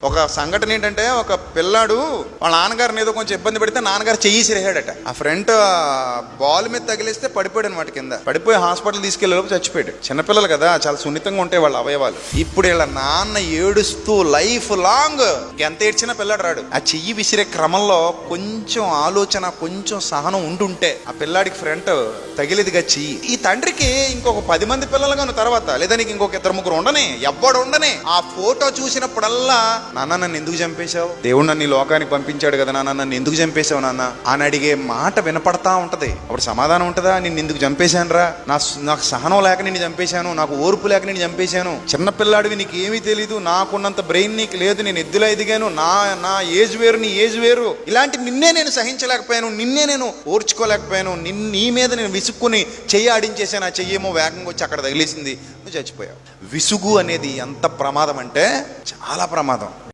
ఒక సంఘటన ఏంటంటే, ఒక పిల్లాడు వాళ్ళ నాన్నగారిని ఏదో కొంచెం ఇబ్బంది పెడితే నాన్నగారు చెయ్యి సిరేహాడట. ఆ ఫ్రంట్ బాల్ మీద తగిలిస్తే పడిపోయాడు అనమాట. కింద పడిపోయి హాస్పిటల్ తీసుకెళ్ళేలోపు చచ్చిపోయాడు. చిన్నపిల్లలు కదా, చాలా సున్నితంగా ఉంటాయి వాళ్ళ అవయవాలు. ఇప్పుడు వీళ్ళ నాన్న ఏడుస్తూ లైఫ్ లాంగ్ ఎంత ఏడ్చినా పిల్లాడు రాడు. ఆ చెయ్యి విసిరే క్రమంలో కొంచెం ఆలోచన, కొంచెం సహనం ఉంటుంటే ఆ పిల్లాడికి ఫ్రంట్ తగిలేదిగా చెయ్యి. ఈ తండ్రికి ఇంకొక 10 మంది పిల్లలుగాను తర్వాత, లేదా నీకు ఇంకొక 2-3 ఉండనే, ఎవ్వడు ఉండనే, ఆ ఫోటో చూసినప్పుడల్లా నాన్న నన్ను ఎందుకు చంపేశావు, దేవుడు నన్ను ఈ లోకానికి పంపించాడు కదా నాన్న, నన్ను ఎందుకు చంపేశావు నాన్న అని అడిగే మాట వినపడతా ఉంటది. అప్పుడు సమాధానం ఉంటుందా? నిన్ను ఎందుకు చంపేశాను రా, నాకు సహనం లేక నిన్ను చంపేశాను, నాకు ఓర్పు లేక నిన్ను చంపేశాను, చిన్నపిల్లాడివి, నీకు ఏమీ తెలీదు, నాకున్నంత బ్రెయిన్ నీకు లేదు, నేను ఎద్దులా ఎదిగాను, నా ఏజ్ వేరు, నీ ఏజ్ వేరు, ఇలాంటి నిన్నే నేను సహించలేకపోయాను, నిన్నే నేను ఓర్చుకోలేకపోయాను, నీ మీద నేను విసుక్కుని చెయ్యి ఆడించేసాను, ఆ చెయ్యేమో వేగంగా వచ్చి అక్కడ తగిలేసింది, నువ్వు చచ్చిపోయావు. విసుగు అనేది ఎంత ప్రమాదం అంటే చాలా ప్రమాదం.